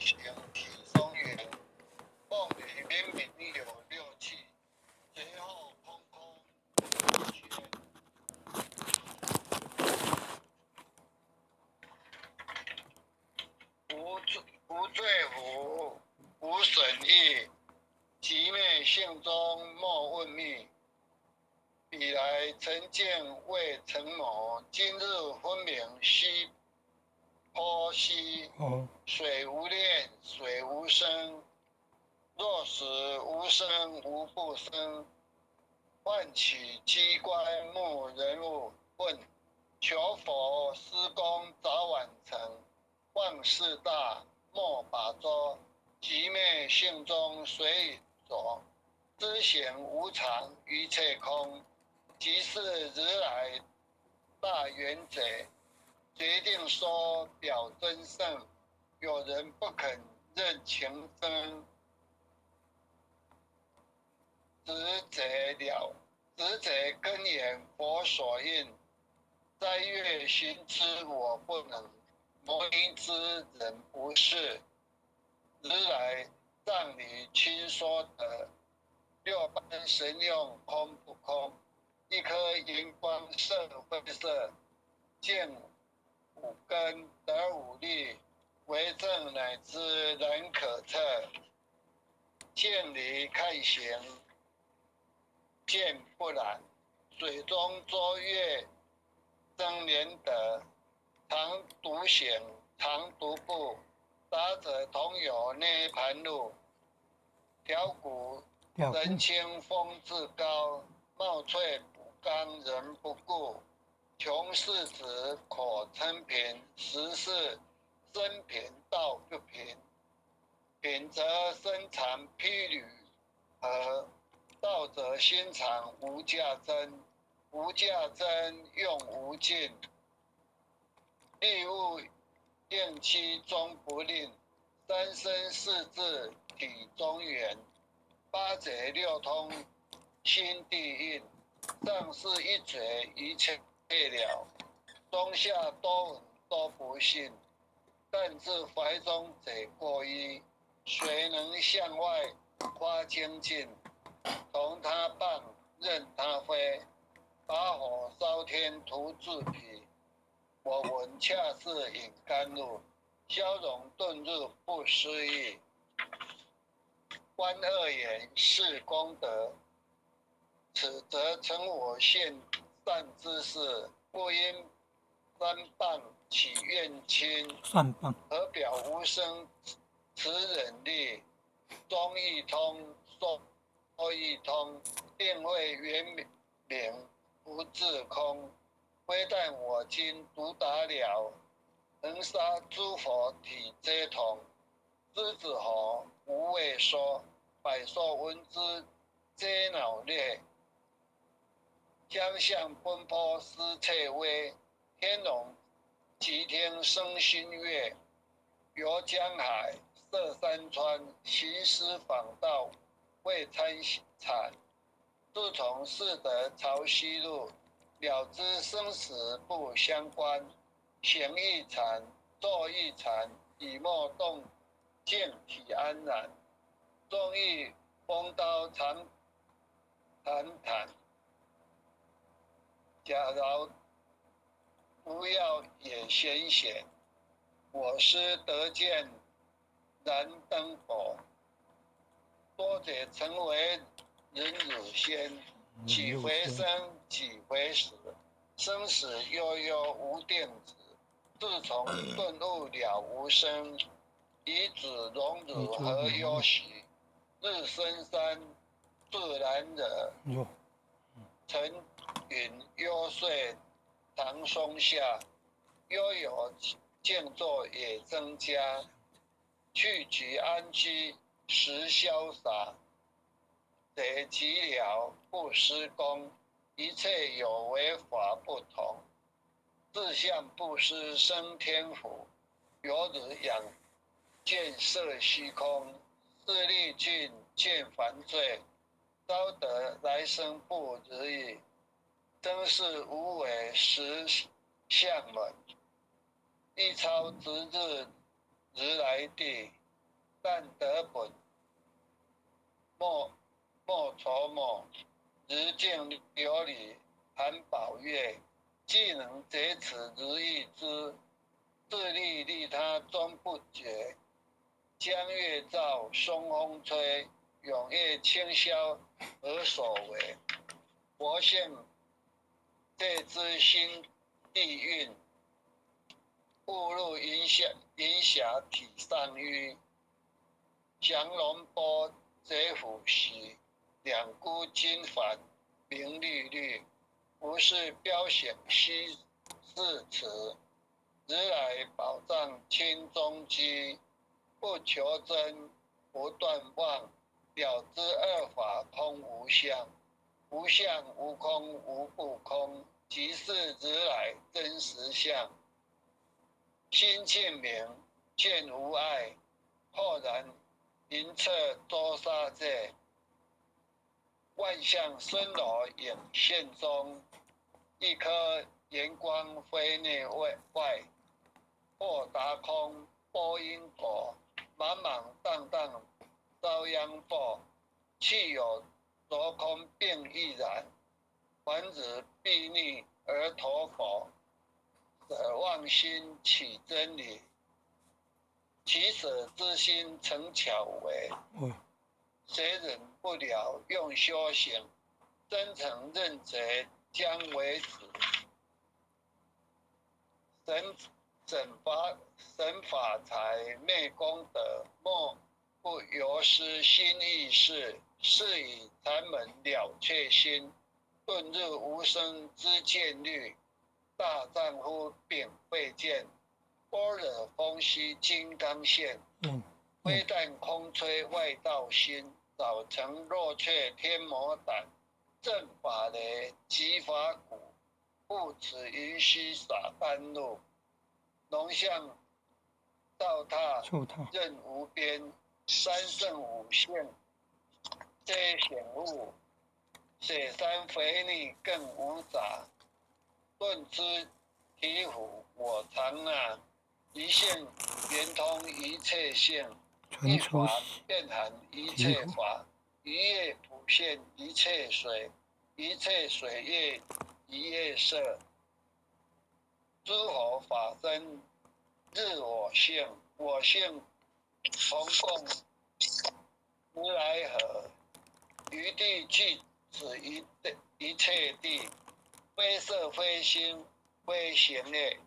形体中原，梦里明明有六气，随后空空一缺。无罪乎？无损益。其昧性中莫问秘。彼来曾见未曾谋，今日分明悉剖析。水无恋，水无声。若使无声无不生。唤起机关目人物，问求佛施功早晚成。万事大，莫把捉。即昧性中随影着。知行无常，一切空。即是如来大圆者，决定说表真圣。有人不肯认情真，直者根言佛所应。斋月行之我不能，摩尼之人不是。如来藏里亲说得，六般神用空不空？一颗荧光色灰色，见五根得五力，为证乃知人可测。见理看行，见不然。水中捉月，增年德。常独行，常独步。达者同有涅盘路。调骨人轻风自高，貌翠补刚人不顾。穷世子可称贫，实是生贫道不贫。贫则身长披履和，道则心长无价珍。无价珍用无尽，利物应期终不吝。三生四智体中原，八节六通心地应。上士一嘴一切了，中下多闻都不信。但自怀中者过一，谁能向外夸精进？同他棒，任他飞，把火烧天图自彼。我闻恰似饮甘露，消融顿入不思议。观二眼是功德，此则成我现善之事。不因三棒起怨亲，何表无声持忍力。中亦通，受亦通，定会圆明不自空。非但我今独达了，能杀诸佛体皆同。狮子吼无畏说，百兽闻之皆恼裂。将相奔波思切微，天龙齐听生心悦。游江海，涉山川，行尸访道，未参禅。自从世得潮汐路，了知生死不相关。行一禅，坐一禅，以莫动静体安然。纵欲风刀长坦，假饶毒药也显显。我师得见燃灯火，多者成为人乳仙。几回生，几回死，生死悠悠无定止。自从顿悟了无生，以子荣辱何忧喜？日深山，自然惹。晨云幽邃，长松下。悠有静坐也增加。去局安居，时潇洒。得寂寥，不施功。一切有为法不同。自相不施生天福。有如仰见色虚空。视力尽见凡罪。招得来生不如意。真是无为实相门。一超值日如来地。但得本莫愁莫，日进有礼，含宝月，既能竭此如意之，自利利他终不绝。江月照，松风吹，永夜清宵何所为？佛性这知心地运，误入云霞体上淤。降龙波贼虎兮，两孤金反明绿绿。不是标显稀是词，日来宝藏清中居。不求真，不断妄，了知二法空无相。无相无空无不空，即是日来真实相。心净明，见无碍，豁然明彻周沙界。万象生罗影现中，一颗阳光飞内外。或达空波音果，茫茫荡荡遭殃祸。气有着空并亦然，凡子必逆而投否。舍妄心起真理，其舍之心成巧为。谁忍不了用修行，真诚认贼将为止。神法财昧功德，莫不由失心意识。是以禅门了却心，遁入无生之见律。大丈夫秉慧见，般若风息金刚现。非但空吹外道心，早成若却天魔胆。正法雷即法鼓，不此云虚洒甘露。龙象道踏任无边，三圣五性皆显悟。雪山肥腻更无杂，顿知体虎我常纳。一性圆通一切性，一法遍含一切法。一叶普现一切水，一切水液一叶色。诸佛法身日我性，我性同共如来合。于地具此一切地，非色非心非行业。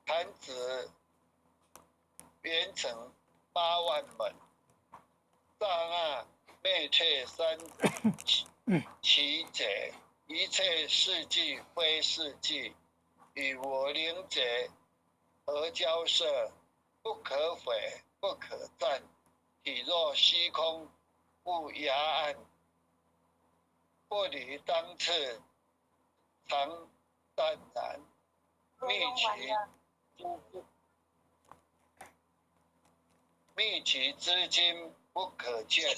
弹指圆成8万门，刹那灭却三其者。一切事迹非事迹，与我灵者何交涉？不可毁，不可占。体若虚空，勿崖岸。不离当次，常淡然。秘其之经不可见，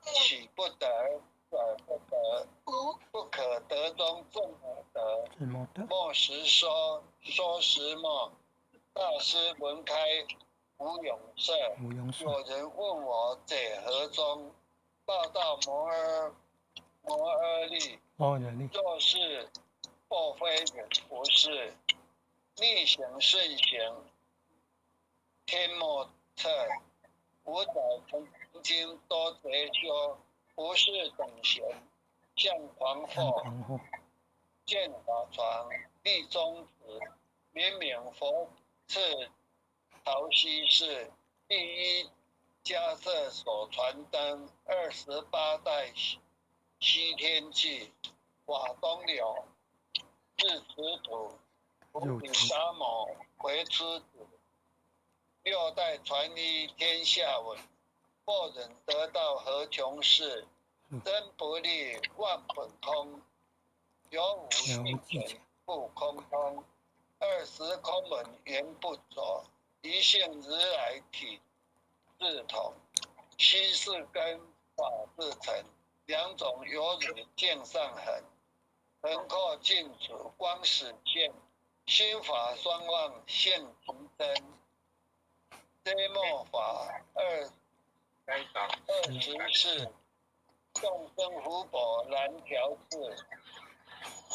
岂不得而不得？不可得中正而得。莫实说，说实莫。大师闻开无永色。有人问我者何中？报道摩诃利。若是或非人不是，逆行顺行，天莫测。吾早曾经多贼修，不是等闲，向狂惑。见法传，立宗旨，明明佛赐潮汐寺。第一迦叶所传灯，28代西天记。瓦东流，日子土，菩提达摩为之子。6代传一天下闻，或人得道何穷事？真不立万本空，有无性存不空通。20空门原不着，一性如来体自同。虚是根法自成，两种有如剑上痕。横阔尽处光始现，心法双旺现其真。揭末法24，众生福薄难调制，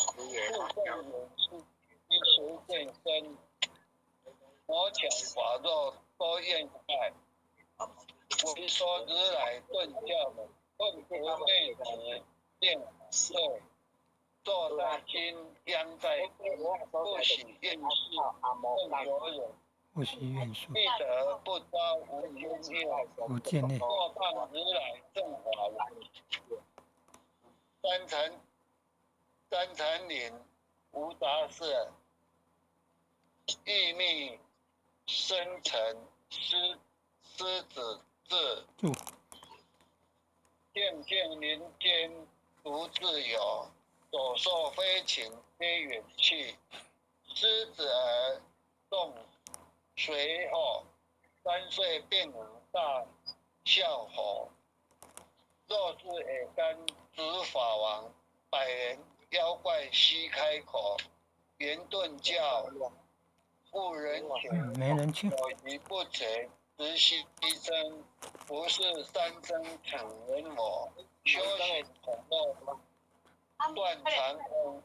故众有事一时见身，魔强法弱多厌害。为说如来顿教门，困不昧子见色，坐大心殃在不喜厌事，更有忍。不喜怨术，必得不遭无间业，无间业，莫谤如来正法轮。三禅林无杂色，意密深沉狮子智，住渐渐林间独自有，所受非情皆远去。狮子儿动随后，3岁便能大笑吼。若是耳干执法王，100人妖怪悉开口。圆顿教妇人情，没人去。有疑不决，直须争。不是三生逞人我，修行恐落断长空。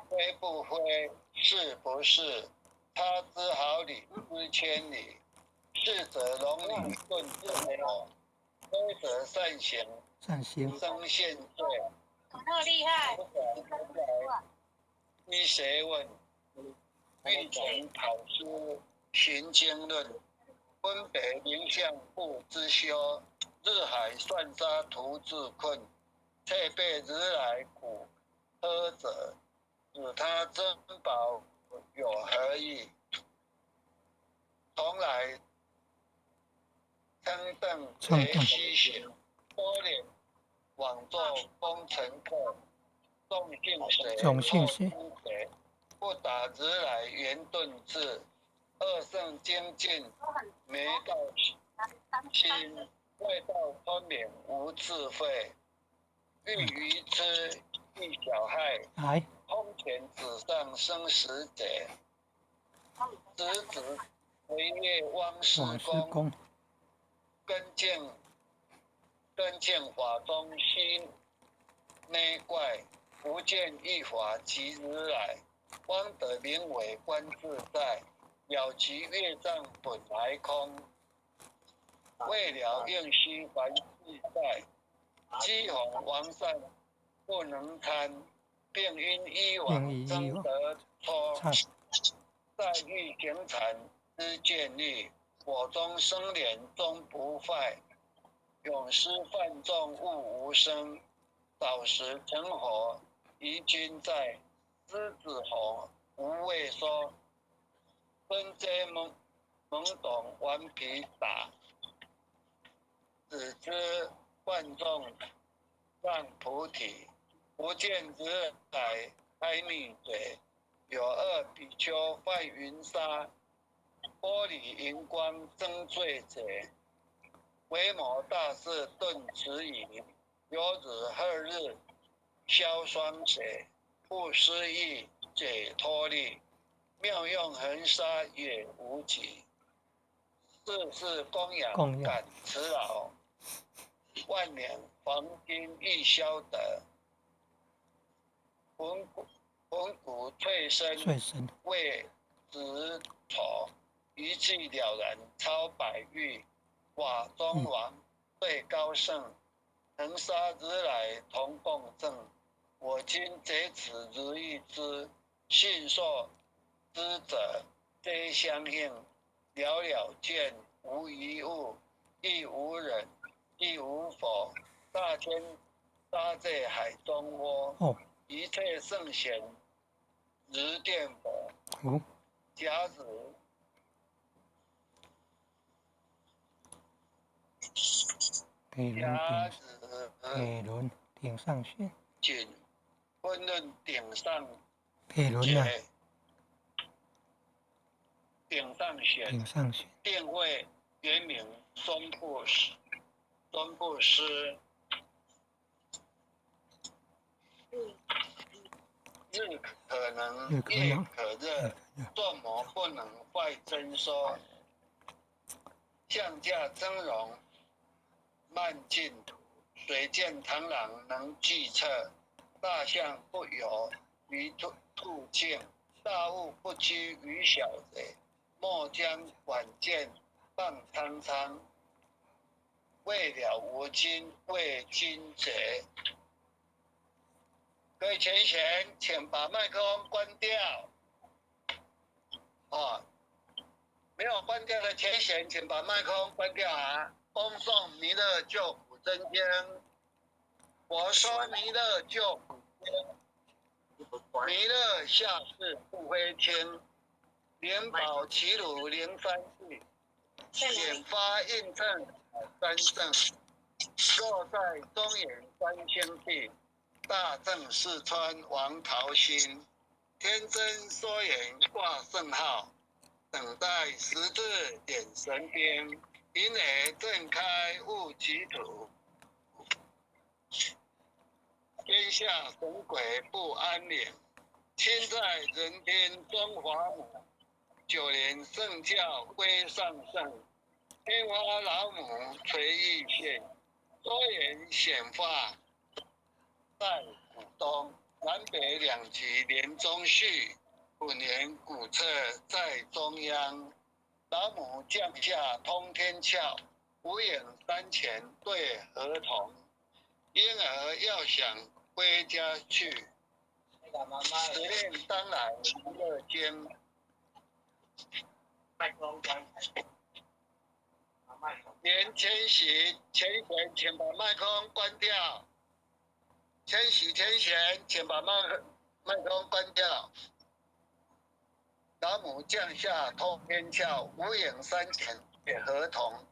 非不非，是不是？他知毫厘，知千里。是则龙里顿自我，非则善行生现罪。那厉害！依学问，欲成考书，寻经论，分别名相不知修。日海算沙徒自困，却被如来苦喝者，使他珍宝有何意？从来称邓为虚行，多年枉作功成客。众姓谁？不达如来圆顿智。二圣精进，没道心，未到聪明无智慧。欲愚痴，亦小害。空前纸上生死者，直指为业汪师公。根见法中心内怪，不见一法即如来。方得名为观自在，了其业障本来空。未了应须凡自在，积洪王善不能参，并因依往争得脱。在欲行禅之见力，我中生莲终不坏。永失犯众物无生，早时成佛疑君在。狮子吼无畏说，分皆懵懂顽皮打。只知万众让菩提，不见如来开密嘴。有2比丘泛云沙，玻璃荧光争罪者。维摩大士顿迟疑，有日赫日消霜雪。不思议解脱力，妙用恒沙也无极。世事供养感慈劳，万年黄金亦消得。魂骨退身为子丑，一气了然超百域。瓦中王最高圣，恒沙如来同共振。我今藉此如意之，信受之者皆相应。了了见，无一物，亦无人，亦无佛。大天大在海中窝，一切圣贤如电佛。甲子铁轮顶上旋，仅分论顶上铁轮啊，顶上旋，定位原名中部师，日可能夜可热，作魔不能坏真说。降价增容，慢进，水见螳螂能计策，大象不游于兔径，大物不居于小贼，莫将晚见放苍苍，未了无金为君贼。各位前贤，请把麦克风关掉。没有关掉的前贤，请把麦克风关掉啊！恭送弥勒救苦真经，我说弥勒救苦经，弥勒下世不飞天，灵宝齐鲁灵三世，显发印证三圣，坐在中原三兄弟，大正四川王桃心，天真说言挂圣号。等待十字点神鞭，引雷震开悟极土。天下神鬼不安宁，亲在人天中华母。九年圣教归上圣，天花老母垂玉线，多言显发在古东，南北两极连中续。5年古册在中央，老母降下通天窍，无影山前对河童。婴儿要想归家去，时令当来娱乐间。连千玺前贤，请把麦克风关掉。千玺前贤，请把麦克风关掉。老母降下通天窍，无影山前对河童。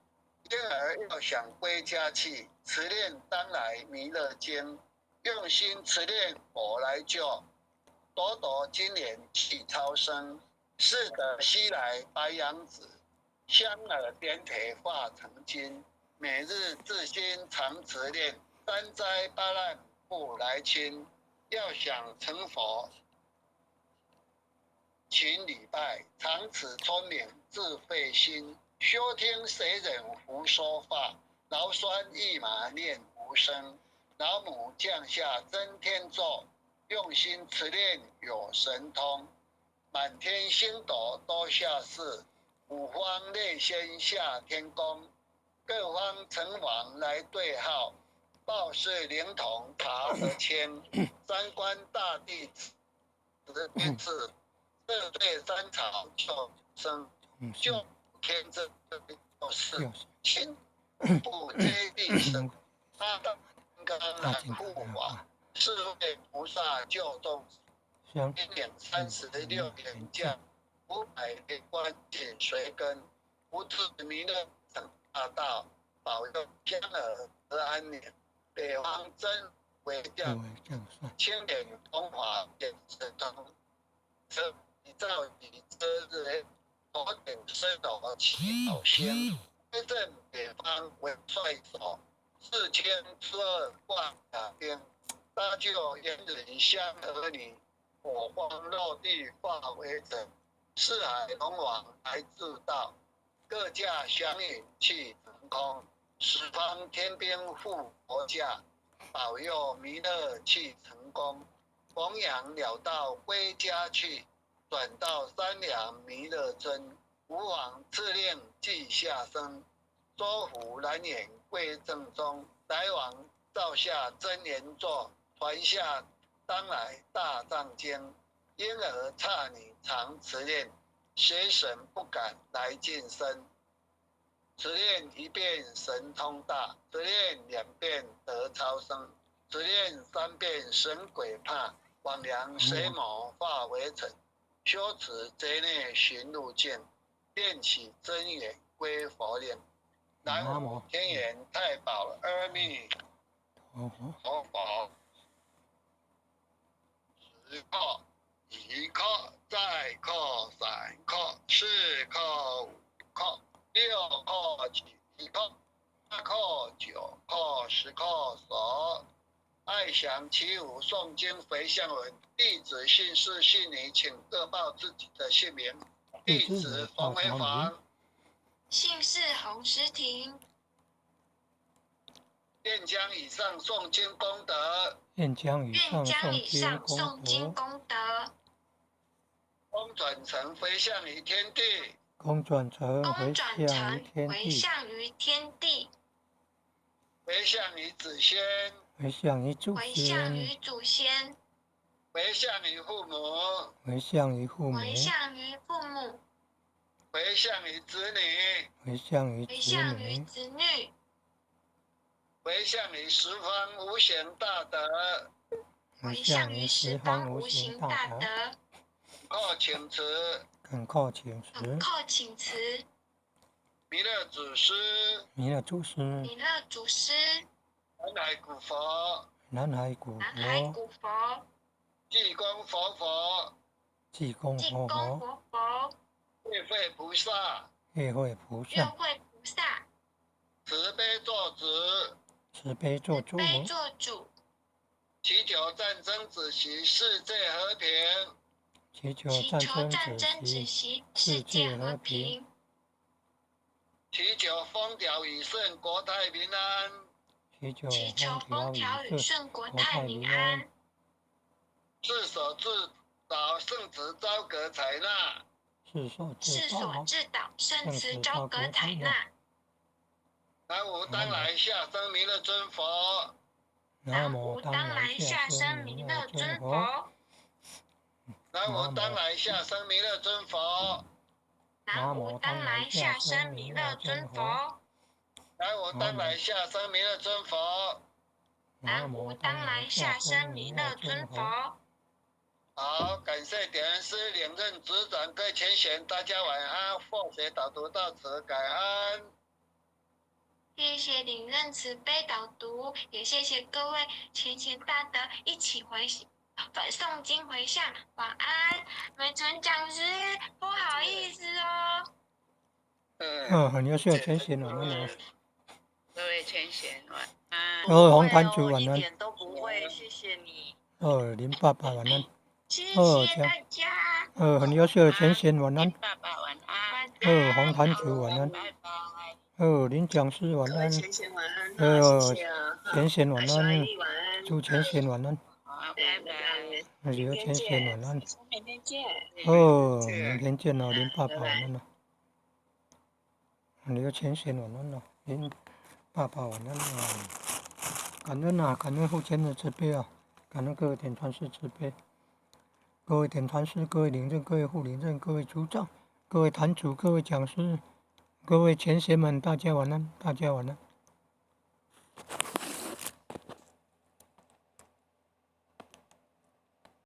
婴儿要想归家去，持念当来弥勒经。用心持念我来救，朵朵今年气超生。是得西来白羊子，香耳点腿化成金。每日自心常持念，三灾八难不来侵。要想成佛，勤礼拜，常持聪明自费心。休听谁人胡说话，劳酸一马念无声。老母降下真天咒，用心持念有神通。满天星斗多下世，五方列仙下天宫。各方城隍来对号，报事灵童查得签。三官大帝执天志，这对三草救生，救天这就是亲不接地生，他当刚来护法，是为菩萨救众。今年36年降，500关紧随跟，不至弥勒等大道，保佑天儿得安宁。北方真为将，千年风华显神通。这一照以遮日，头顶伸手祈祷仙，威震北方为帅手，4012挂甲边，搭救燕人乡儿女。火荒落地化为尘，四海龙王来自道，各驾祥云去腾空，十方天兵护国家，保佑弥勒去成功。弘扬了道归家去，转到三两弥勒真，吾王敕令记下生，周虎蓝眼归正中，来往造下真言座，传下当来大藏经。婴儿差你常持念，邪神不敢来近身。持念一遍神通大，持念2遍得超生，持念3遍神鬼怕。往量谁谋化为尘，修持贼内寻路径，变起真言归佛令。南无天眼太保阿弥陀佛。10课。1课，再课3课4课5课6课7课8课9课10课10。爱祥起舞诵经回向文，弟子姓氏姓名，请各报自己的姓名。弟子冯维房。姓氏洪诗婷，愿将以上诵经功德，愿将以愿上将以诵经上功诵经德，功德，功转成回向于天地，功转成回功转向于成回天地，向于天地，回向于子仙，回向于祖回向先，于祖先，回向于父母，回向于父母，回向于父母，回向于子女，回向于子回向于女，子女，回向于十方无形大德，回回向向于于十十方方无无形形大德，大德，叩请辞，恳叩请辞，恳叩请辞，弥勒祖师，弥勒祖师，弥勒祖师，南海古佛，南海古南海佛，古佛，济公活佛，济公济公活佛，活佛，月慧菩萨，月慧菩月萨，慧菩萨，慈悲作主，慈悲做主，悲做主，祈求战争止息，世界和平，祈求祈求战争战争止息，止息，世世界和界和平，平，祈求风调雨顺，国泰民安。祈求祈求风风调雨调雨顺，顺，国国泰民泰民安安。，自首自导，圣旨昭阁采纳。世所世所至道，至导，圣圣慈慈昭阁昭阁采采纳纳。南无当来下生弥勒尊佛。南无当无当来下来下生生弥勒弥勒尊尊佛，佛，南无当来下生弥勒尊佛。南无当来下生弥勒尊佛，南无当来下生弥勒尊佛。南无当来下生弥勒尊佛。好，感谢点恩师领任执掌各位前贤，大家晚安。佛学导读到此，感恩。谢谢领任慈悲导读，也谢谢各位前贤大德一起诵经回向，晚安。美尊讲师，不好意思哦。很优秀，前贤晚安哦。各位前贤晚安。红坛主晚安。一点都不会，谢谢你。林爸爸晚安。谢谢大家。很优秀，前贤晚安。爸爸晚安。红坛主晚安。拜拜。林讲师晚安。前贤晚安。前贤晚安。晚安。祝前贤晚安。好，拜拜。刘前贤晚安。明天见。明天见哦，林爸爸晚安哦。刘前贤晚安哦，林爸爸晚安哦。感恩啊，感恩父亲的慈悲啊，感恩各位点传师慈悲，各位点传师，各位领任，各位副领任，各位组长，各位坛主，各位讲师，各位前贤们，大家晚安，大家晚安。